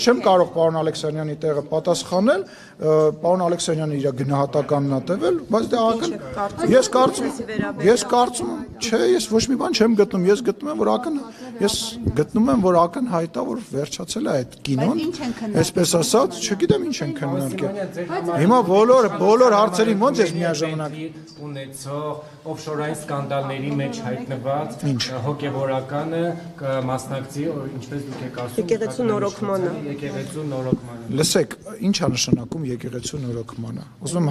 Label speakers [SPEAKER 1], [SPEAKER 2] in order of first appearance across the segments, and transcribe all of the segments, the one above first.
[SPEAKER 1] չեմ կարող պարոն Ալեքսանյանի տեղը պատասխանել, պարոն Ալեքսանյանը իր գնահատականն ա տվել, բայց դե ես կարծում եմ, չէ, ես ոչ մի բան չեմ գտնում, ես գտնում եմ, որ ակնհայտ է, որ վերջացել է այդ կինոն, այսպես ասած, չգիտեմ ինչ են քննարկել։ Հիմա բոլոր հարցերին ոնց ես միաժամանակ
[SPEAKER 2] ունեցող օֆշորային սկանդալների մեջ հայտնված հոգևորականը կմասնակցի, ինչպես դուք եք ասում,
[SPEAKER 3] եկեղեցու նորոգմանը։
[SPEAKER 1] Լսեք, ինչ է նշանակում եկեղեցու նորոգմանը։ Ուզում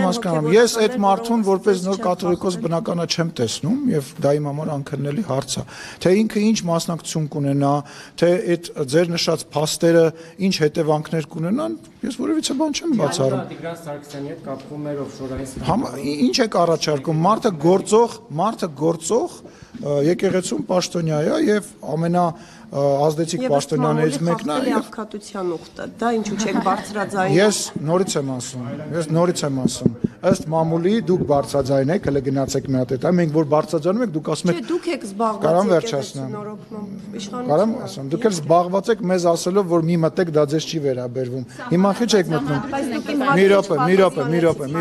[SPEAKER 1] հասկանամ, ես այդ մարդուն որպես նոր կաթողիկոս բնականը չեմ տեսնում եւ դա իմ համար անքննելի հարց է։ Թե ինքը ինչ մասնակցություն կունենա, թե այդ ձեր նշած փաստերը ինչ հետևանքներ կունենան, ես որևիցե բան չեմ բացառում։
[SPEAKER 2] Տիգրան Սարգսյանի հետ կապվում էր օֆշորային
[SPEAKER 1] Ինչ եք առաջարկում, մարդը գործող եկեղեցում պաշտոնյա է եւ ամենաազդեցիկ պաշտոնյաներից մեկն է
[SPEAKER 3] եւ աղքատության ուխտը, դա ինչու՞ չեք բարձրաձայնում։
[SPEAKER 1] Ես նորից եմ ասում, ըստ մամուլի դուք բարձրաձայն եք, հələ գնացեք մի հատ այդ, մենք որ բարձրաձայնում եք, դուք ասում եք,
[SPEAKER 3] չէ, դուք եք զբաղված
[SPEAKER 1] կարամ վերջացնեմ։ Կարամ ասեմ, դուք էլ զբաղված եք մեզ ասելով, որ մի մտեք դա ձեզ չի վերաբերվում։ Հիմա քիչ եք մտնում։ Մի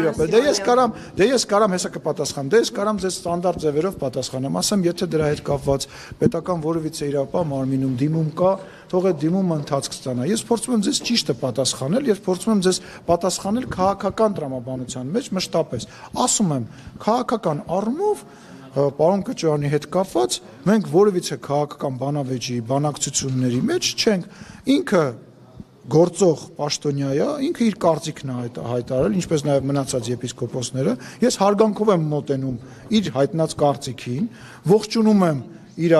[SPEAKER 1] րոպե։ Դե ես կարամ հեսա կպատասխանեմ, դե ես կարամ ձեզ ստանդարտ ձևերով պատասխանեմ, ասեմ, եթե դրա հետ կապված պետական որևիցե իրավապահ մարմինում դիմում կա, թող այդ դիմումը ընթացք ստանա։ Ես փորձում եմ ձեզ ճիշտը պատասխանել, ես փորձում եմ ձեզ պատասխանել քաղաքական տրամաբանության մեջ մշտապես։ Ասում եմ, քաղաքական առումով պարոն Կոջարյանի հետ կապված մենք որևիցե քաղաքական բանավեճի բանակցությունների մեջ չենք։ Ինքը գործող պաշտոնյա է, ինքը իր կարծիքն է հայտարարել, ինչպես նաև մնացած եպիսկոպոսները։ Ես հարգանքով եմ մոտենում իր հայտնած կարծիքին, ողջունում եմ իր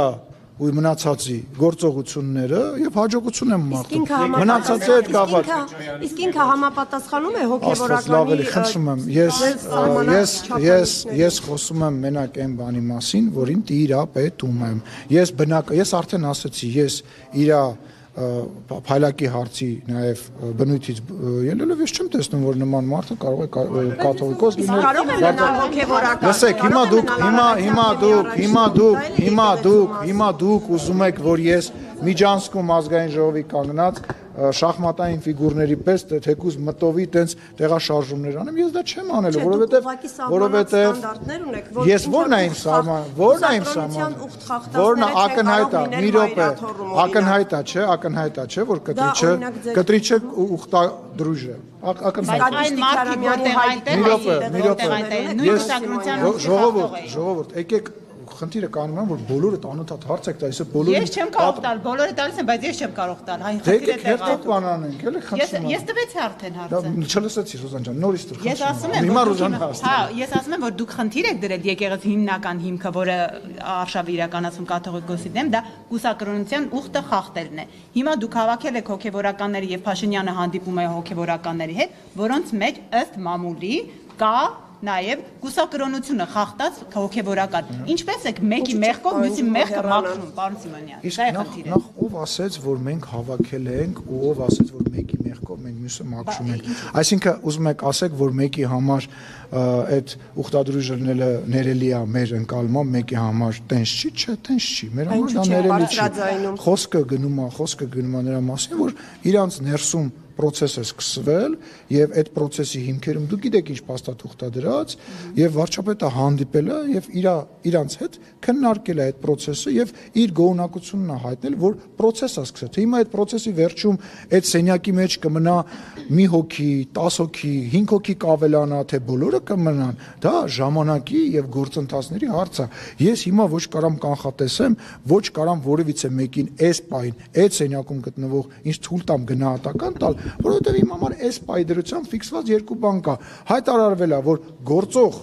[SPEAKER 1] ու մնացածի գործողությունները եւ հաջողություն եմ մաղթում։ Մնացածի հետ կապված։
[SPEAKER 3] Իսկ ինքը համապատասխանում է հոգեվորականի
[SPEAKER 1] խնդրում եմ, ես խոսում եմ մենակ այն բանի մասին, որին տիրապետում եմ։ Ես արդեն ասացի, ես իր փայլակի հարցի նաև բնույթից ելնելով ես չեմ տեսնում որ նման մարդը կարող է կաթողիկոս լինել։
[SPEAKER 3] Կարող է մնալ հոգեվորական։
[SPEAKER 1] Լսեք, հիմա դուք ուզում եք որ ես Միջանցքում ազգային ժողովի կանգնած շախմատային ֆիգուրների պես թեկուզ մտովի տենց տեղաշարժումներ անեմ, ես դա չեմ անելու, որովհետև ես որն եմ սահման, որն ակնհայտ է, մի րոպե, ակնհայտ է, չէ, որ կտրիչը ուխտադրույժ է, ժողովուրդ, եկեք խնդիրը կանում եմ որ բոլորը անընդհատ հարց եք տալիս բոլորը
[SPEAKER 4] Ես չեմ կարող տալ բոլորը տալիս են բայց ես չեմ կարող տալ այն
[SPEAKER 1] խնդիրը հետո բանանենք էլի խնդրում
[SPEAKER 4] Ես տվեցի արդեն հարցը
[SPEAKER 1] Չլսեցի Ռուզան ջան նորից տր
[SPEAKER 4] Ես ասում եմ
[SPEAKER 1] հիմա Ռուզան հարցը
[SPEAKER 4] Հա ես ասում եմ որ դուք խնդիր եք դրել եկեղեցի հիմնական հիմքը որը արշավը իրականացում կաթողիկոսի դեմ դա կուսակրոնության ուխտը խախտելն է Հիմա դուք հավաքել եք հոգեվորականների եւ Փաշինյանը հանդիպում է հոգեվորականների հետ որոնց մեջ ըստ մամուլի կա Նաև կուսակրոնությունը խախտած հոգեվորական Ինչպես եք մեկի մեղքով մյուսի մեղքը մաքրում պարոն Սիմոնյան Դա է խնդիրը
[SPEAKER 1] Նախ ով ասեց որ մենք հավաքել ենք ու ով ասեց որ մեկի մեղքով մենք մյուսը մաքրում ենք Այսինքն ուզում եք ասեք որ մեկի համար այդ ուխտադրույժը ներելի է մեր ընկալմամբ մեկի համար տենց չի չէ տենց չի մեր համար դա ներելի չի Խոսքը գնում է նրա մասին որ իրանց ներսում process է սկսվել եւ այդ process-ի հիմքերում դուք գիտեք ինչ փաստաթուղթադրած եւ վարչապետը հանդիպել է եւ իրանց հետ քննարկել է այդ process-ը եւ իր գոհունակությունն է հայտնել որ process-ը սկսել թե հիմա այդ process-ի վերջում այդ սենյակի մեջ կմնա մի հոգի 10 հոգի 5 հոգի կավելանա թե բոլորը կմնան դա ժամանակի եւ գործընթացների հարց է ես հիմա ոչ կարամ կանխատեսեմ ոչ կարամ որևիցե մեկին այս պայն այդ սենյակում գտնվող ինչ թույլ տամ գնահատական տալ որովհետև իմ համար այս պայդրությամբ ֆիքսված երկու բան կա հայտարարվել է որ գործող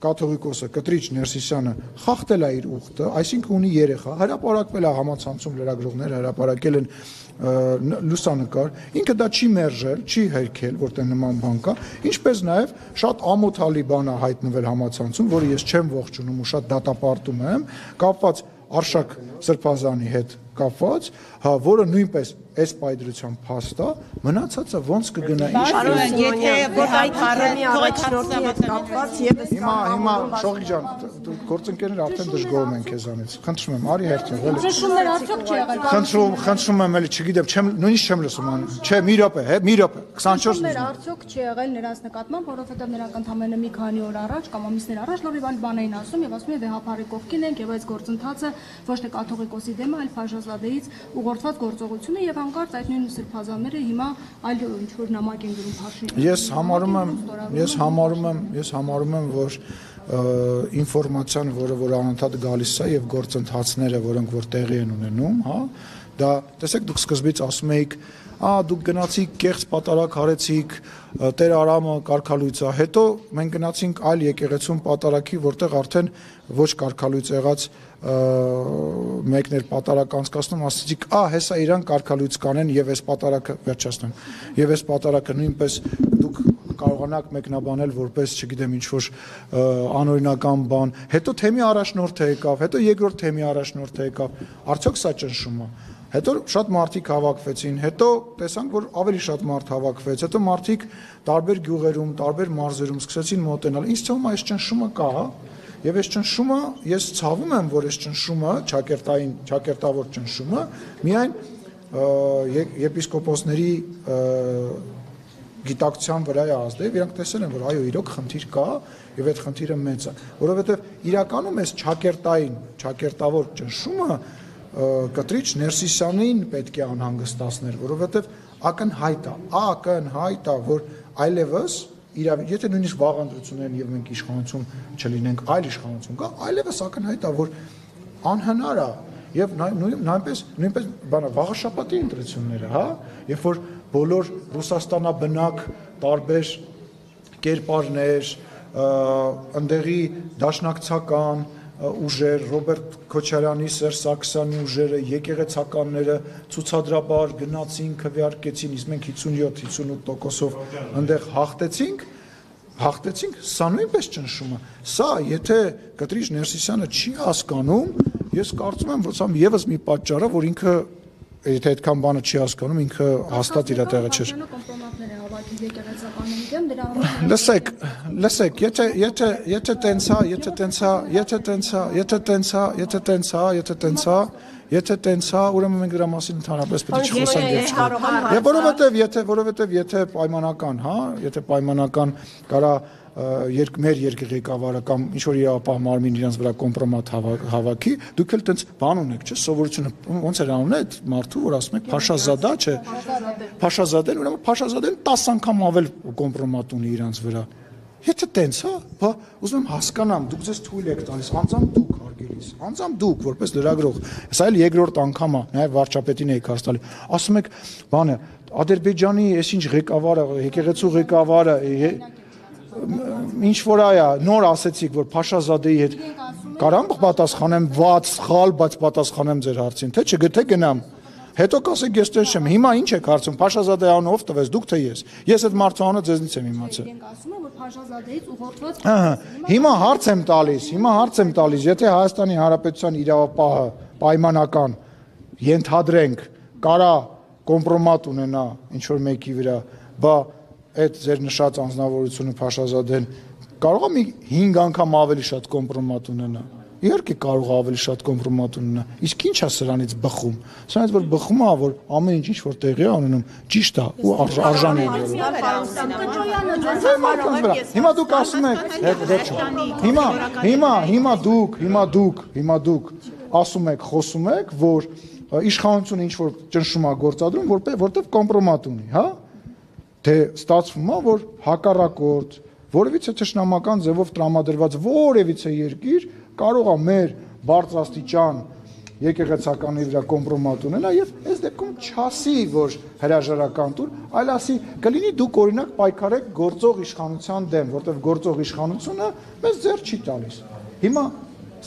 [SPEAKER 1] կաթողիկոսը Կտրիչ Ներսիսյանը խախտել է իր ուխտը այսինքն ունի երեխա հրապարակվել է համացանցում լրագրողներ հրապարակել են լուսանկար ինքը դա չի մերժել չի հերքել որտեղ նման բան կա ինչպես նաև շատ ամոթալի բան է հայտնվել համացանցում որը ես չեմ ողջունում ու շատ դատապարտում եմ կապված Արշակ Սրբազանի հետ կապված, հա, որը նույնպես այս պայծրության փաստ է, մնացածը ոնց կգնա
[SPEAKER 4] Եթե
[SPEAKER 3] Հայկանի առաջնորդի հետ կապված եւս
[SPEAKER 1] Հիմա Շողիկ ջան, գործընկերները արդեն դժգոհում են քեզանից։ Խնդրում եմ, արի հերթին, էլի։
[SPEAKER 5] Ճնշումներ արդյոք չի եղել։
[SPEAKER 1] Խնդրում եմ, էլի, չգիտեմ, նույնիսկ չեմ լսում ան։ Չէ, մի րոպե, 24
[SPEAKER 5] Ճնշումներ արդյոք չի եղել նրանց նկատմամբ, որովհետև նրանք ընդամենը մի քանի օր առաջ կամ ամիսներ առաջ լրիվ բան էին ասում եւ ասում են վեհապարի կողքին ենք եւ այս գործընթացը ոչ թե կաթողիկոսի դեմ, այլ Փաշազադեից ուղղորդված գործողություն է եւ հանկարծ այդ նույն սրբազանները հիմա այլ ինչ որ նամակ են գրում Փաշինյանը։
[SPEAKER 1] Ես համարում եմ, որ ինֆորմացիան, որ անընդհատ գալիս է եւ գործընթացները, որոնք որ տեղի են ունենում, հա, դա տեսեք դուք սկզբից ասում եք, դուք գնացիք կեղծ պատարագ արեցիք, Տեր Արամը կարգալույց է, հետո մենք գնացինք այլ եկեղեցում պատարագի, որտեղ արդեն ոչ կարգալույց եղած մեկն էր պատարագ անցկացնում, ասացիք, հեսա իրան կարգալույց կանեն եւ այս պատարագը վերջացնեն։ Եվ այս պատարագը նույնպես դուք կարողանաք մեկնաբանել որպես, չգիտեմ, ինչ որ անօրինական բան, հետո թեմի առաջնորդը եկավ, հետո երկրորդ թեմի առաջնորդը եկավ, արդյոք սա ճնշում է։ Հետո շատ մարդիկ հավաքվեցին, հետո տեսանք, որ ավելի շատ մարդ հավաքվեց, հետո մարդիկ տարբեր գյուղերում, տարբեր մարզերում սկսեցին մոտենալ։ Ինձ թվում է այս ճնշումը կա, եւ այս ճնշումը, ես ցավում եմ, որ այս ճնշումը, ճակերտավոր ճնշումը, միայն եպիսկոպոսների գիտակցության վրա է ազդել, իրանք տեսել են, որ այո, իրոք խնդիր կա, եւ այդ խնդիրը մեծ է, որովհետեւ իրականում այս ճակերտավոր ճնշումը կտրիչ Ներսիսյանին պետք է անհանգստացներ, որովհետև ակնհայտ է, որ այլևս եթե նույնիսկ վաղ ընտրություններն եւ մենք իշխանություն չլինենք, այլ իշխանություն կա, այլևս ակնհայտ է, որ անհնար է եւ նույնպես վաղաշաբաթի ընտրությունները, հա, երբ որ բոլոր Ռուսաստանաբնակ տարբեր կերպարներ, ընդեղի դաշնակցական ուժեր, Ռոբերտ Քոչարյանի, Սերժ Սարգսյանի ուժերը, եկեղեցականները ցուցադրաբար գնացին, քվեարկեցին, իսկ մենք 57-58%-ով այնտեղ հաղթեցինք, սա նույնպես ճնշում է։ Սա, եթե Կտրիչ Ներսիսյանը չի հասկանում, ես կարծում եմ, որ սա եւս մի պատճառ է, որ ինքը եթե այդքան բանը չի հասկանում, ինքը հաստատ իր տեղը չէր։ Լսեք, եթե տենցա, ուրեմն մենք դրա մասին ընդհանրապես պետք է չխոսենք եւ որովհետեւ եթե պայմանական, հա, եթե պայմանական կարա մեր երկրի ղեկավարը կամ ինչ որ իրավապահ մարմին իրենց վրա կոմպրոմատ հավաքի, դուք էլ տենց բան ունեք, չէ՞, սովորությունը ոնց էր անունը այդ մարդու, որ ասում եք Փաշազադա, չէ՞։ Փաշազադեն, ուրեմն Փաշազադեն 10 անգամ ավել կոմպրոմատ ունի իրենց վրա։ Եթե տենց, հա, ուզում եմ հասկանամ, դուք ձեզ թույլ եք տալիս, անձամբ դուք հարգելիս, անձամբ դուք որպես լրագրող, սա էլ երկրորդ անգամ է, նաև վարչապետին եք հաստատի, ասում եք, բանը, Ադրբեջանի այսինչ ղեկավարը, եկեղեցու ղեկավարը, ինչ որ այա, նոր ասեցիք, որ Փաշազադեի հետ կարամ պատասխանեմ վատ, սխալ, բայց պատասխանեմ ձեր հարցին, թե չգթե գնամ։ Հետո կասեք ես տես չեմ, հիմա ինչ եք հարցում, Փաշազադեի անունը ով տվեց, դուք թե ես։ Ես այդ մարդու անունը ձեզնից եմ իմացել։
[SPEAKER 5] Ասում եմ, որ Փաշազադեից ուղղորդված։
[SPEAKER 1] Հիմա հարց եմ տալիս, եթե Հայաստանի Հանրապետության իրավապահը պայմանական ենթադրենք, կարա կոմպրոմատ ունենա ինչ որ մեկի վրա, բա այդ ձեր նշած անձնավորությունը Փաշազադեն կարող է մի 5 անգամ ավելի շատ կոմպրոմատ ունենա։ Իհարկե կարող է ավելի շատ կոմպրոմատ ունենա։ Իսկ ի՞նչ է սրանից բխում։ Սրանից որ բխում է, որ ամեն ինչ որ տեղի է ունենում, ճիշտ է ու արժանի է։ Հիմա դուք ասում եք, հիմա դուք ասում եք, խոսում եք, որ իշխանությունը ինչ որ ճնշում է գործադրում, որտեղ կոմպրոմատ ունի, հա։ Թե ստացվում է, որ հակառակորդ որևիցե ճշնամական ձևով տրամադրված որևիցե երկիր կարող է մեր բարձրաստիճան եկեղեցականի վրա կոմպրոմատ ունենա եւ այս դեպքում չասի, որ հրաժարական տուր, այլ ասի կլինի դուք օրինակ պայքարեք գործող իշխանության դեմ, որտեղ գործող իշխանությունը մեզ ձեռ չի տալիս։ Հիմա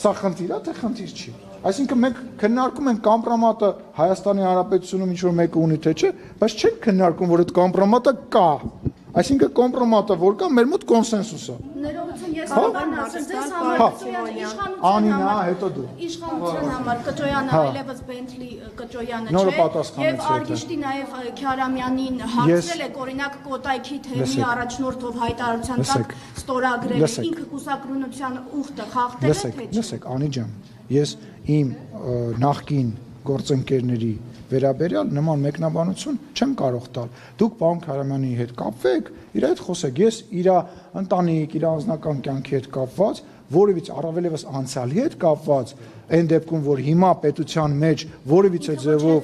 [SPEAKER 1] սա խնդիր է, թե խնդիր չի։ Այսինքն մենք քննարկում ենք կոմպրոմատը Հայաստանի Հանրապետությունում ինչ որ մեկը ունի թե չէ, բայց չենք քննարկում, որ այդ կոմպրոմատը կա։ Այսինքն կոմպրոմատը որ կա, մեր մոտ կոնսենսուս է։
[SPEAKER 5] Ներողություն, ես կարող եմ ասել, ձեզ համար իշխանության համար Կճոյանը այլևս Բենթլի Կճոյանը չէ, եւ Արգիշտի նաեւ Քյարամյանին հացրել է օրինակ Կոտայքի թեմի առաջնորդով հայտարարության տակ ստորագրել, ինքը կուսակրոնության ուխտը խախտել է թե չէ։
[SPEAKER 1] Լսեք, Անի ջան, ես իմ նախկին գործընկերների վերաբերյալ նման մեկնաբանություն չեմ կարող տալ։ Դուք պարոն Քարամյանի հետ կապվեք, իր հետ խոսեք, ես իր ընտանիք, իր անձնական կյանքի հետ կապված, որևիցե առավելևս անցյալի հետ կապված, այն դեպքում, որ հիմա պետության մեջ որևիցե ձևով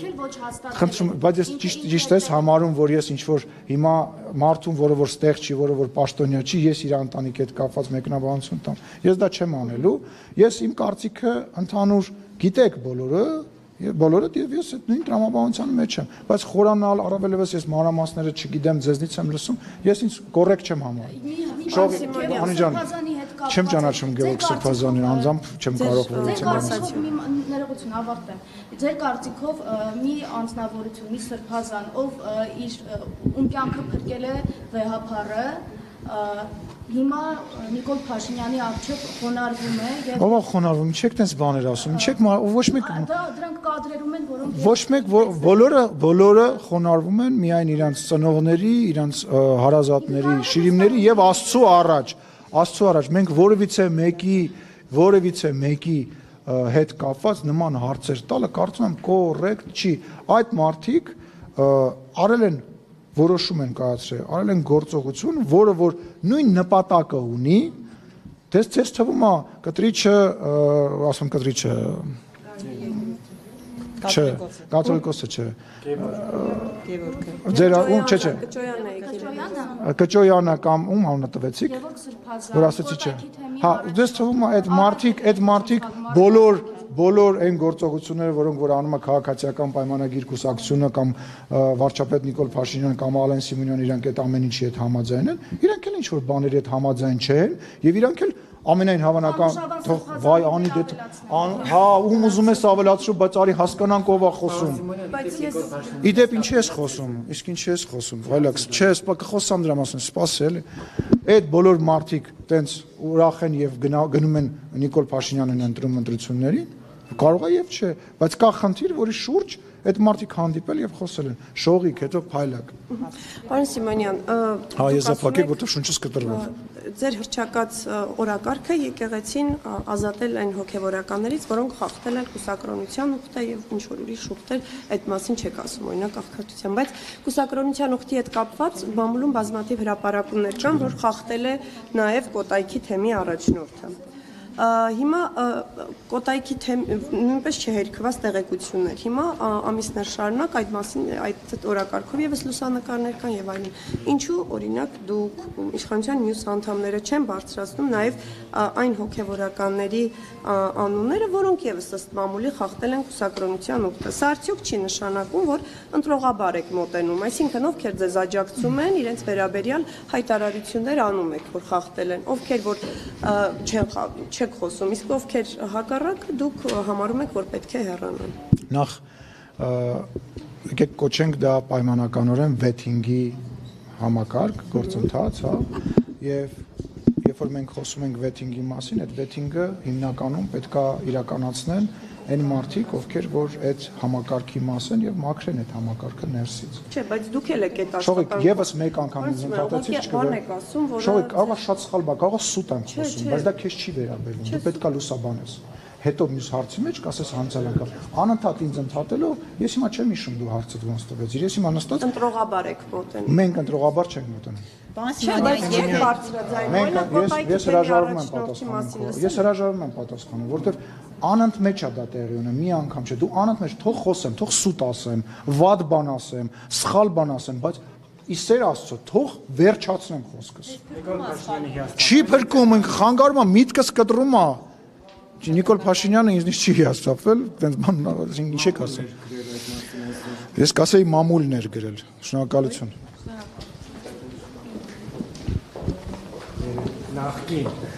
[SPEAKER 1] խնդրում, բայց ես ճիշտ ես համարում, որ ես ինչ որ հիմա մարդուն, որը որ ստեղ չի, որը որ պաշտոնյա չի, ես իր ընտանիքի հետ կապված մեկնաբանություն տամ։ Ես դա չեմ անելու։ Ես իմ կարծիքը ընդհանուր գիտեք բոլորը եւ ես այդ նույն տրամաբանության մեջ եմ, բայց խորանալ առավելևս ես մանրամասները չգիտեմ, ձեզնից եմ լսում, ես ինձ կոռեկտ չեմ համարում։ Անի ջան, չեմ ճանաչում Գևորգ Սրբազանին, անձամբ չեմ կարող որից
[SPEAKER 5] ներողություն ավարտեմ։ Ձեր կարծիքով մի անձնավորություն, մի Սրբազան, ով ում կյանքը փրկել է վեհափառը, հիմա Նիկոլ Փաշինյանի առջև խոնարհվում է եւ
[SPEAKER 1] ով խոնարհվում, չեք տես բաներ ասում, չեք ոչ մեկ
[SPEAKER 5] դրանք կադրերում են, որոնք
[SPEAKER 1] ոչ մեկ բոլորը խոնարհվում են միայն իրանց ծնողների, իրանց հարազատների, շիրիմների եւ Աստծո առաջ մենք որևիցե մեկի հետ կապված նման հարցեր տալը կարծում եմ կոռեկտ չի։ Այդ մարդիկ արել են որոշում են կայացրել, արել են գործողություն, որը որ նույն նպատակը ունի, ձեզ թվում է կտրիչը, ասում կտրիչը, չէ, կաթոլիկոսը չէ, ձեր ում չէ, Կճոյանը կամ ում անունը տվեցիք, որ ասեցի չէ, հա, ձեզ թվում է այդ մարդիկ բոլոր այն գործողությունները, որոնք որ անում է քաղաքացիական պայմանագիր կուսակցությունը կամ վարչապետ Նիկոլ Փաշինյանը կամ Ալեն Սիմոնյանը, իրանք այդ ամեն ինչի հետ համաձայն են, իրանք էլ ինչ որ բաների հետ համաձայն չեն եւ իրանք էլ ամենայն հավանական թող վայ անի դե հա ում ուզում ես ավելացրու, բայց արի հասկանանք ով է խոսում։ Իդեպ ինչի ես խոսում, իսկ ինչի ես խոսում, այլաքս չէ, կխոսամ դրա մասին, սպասել։ Այդ բոլոր մարդիկ տենց ուրախ են եւ գնում են Նիկոլ Փաշինյանին ընտրում ընտրություններին, կարող է եւ չէ, բայց կա խնդիր, որի շուրջ այդ մարդիկ հանդիպել եւ խոսել են շողիկ, հետո փայլակ։
[SPEAKER 3] Պարոն Սիմոնյան,
[SPEAKER 1] հա ես zapakեք, որտեղ շունչս կտրվող։
[SPEAKER 3] Ձեր հռչակած օրակարգը եկեղեցին ազատել այն հոգևորականներից, որոնք խախտել են կուսակրոնության ուխտը եւ ինչ որ ուրիշ ուխտեր, այդ մասին չեք ասում, օրինակ աղքատության, բայց կուսակրոնության ուխտի հետ կապված մամուլում բազմաթիվ հրապարակումներ կան, որ խախտել է նաեւ Կոտայքի թեմի առաջնորդը։ Հիմա Կոտայքի նույնպես չհերքված տեղեկություններ։ Հիմա ամիսներ շարունակ այդ մասին այդ օրակարգով եւս լուսանկարներ կան եւ այլն։ Ինչու օրինակ դուք իշխանության մյուս անդամները չեն բարձրացնում նաեւ այն հոգեվորականների անունները, որոնք եւս ըստ մամուլի խախտել են կուսակրոնության ուխտը։ Սա արդյոք չի նշանակում, որ ընտրողաբար եք մոտենում, այսինքն ովքեր ձեզ աջակցում են, իրենց վերաբերյալ հայտարարություններ անում եք, որ խախտել են, ովքեր որ չեք խոսում, իսկ ովքեր հակառակը դուք համարում եք, որ պետք է հեռանան։
[SPEAKER 1] Նախ եկեք կոչենք դա պայմանականորեն վեթինգի համակարգ, գործընթաց, հա, եւ երբ որ մենք խոսում ենք վեթինգի մասին, այդ վեթինգը հիմնականում պետքա իրականացնեն այն մարդիկ, ովքեր որ այդ համակարգի մաս են եւ մաքրեն այդ համակարգը ներսից։
[SPEAKER 3] Չէ, բայց դուք էլ եք այդ աշխատանքը։
[SPEAKER 1] Շողիկ, եւս մեկ անգամ ինձ ընդհատեցիք չկա։ Շողիկ, կարող է շատ սխալ բա, կարող է սուտ եմ խոսում, բայց դա քեզ չի վերաբերում։ Դու պետքա լուսաբանես։ Հետո մյուս հարցի մեջ կասես հանցել անգամ։ Անընդհատ ինձ ընդհատելով, ես հիմա չեմ հիշում դու հարցդ ոնց տվեց։ Ես հիմա նստած
[SPEAKER 3] ընտրողաբար եք մոտենում։
[SPEAKER 1] Մենք ընտրողաբար չենք մոտենում։ Ես հրաժարվում եմ պատասխանել, որովհետև անընդմեջ է դա տեղի ունենում, մի անգամ չէ, դու անընդմեջ թող խոսեմ, թող սուտ ասեմ, վատ բան ասեմ, սխալ բան ասեմ, բայց իսեր Աստծո, թող վերջացնեմ խոսքս։ Չի փրկում, խանգարում է, միտքս կտրում է։ Նիկոլ Փաշինյանը ինձնից չի հիասթափվել, տենց բան, ինչ եք ասում։ Ես կասեի մամուլն էր գրել։ Շնորհակալություն։
[SPEAKER 2] Նախկին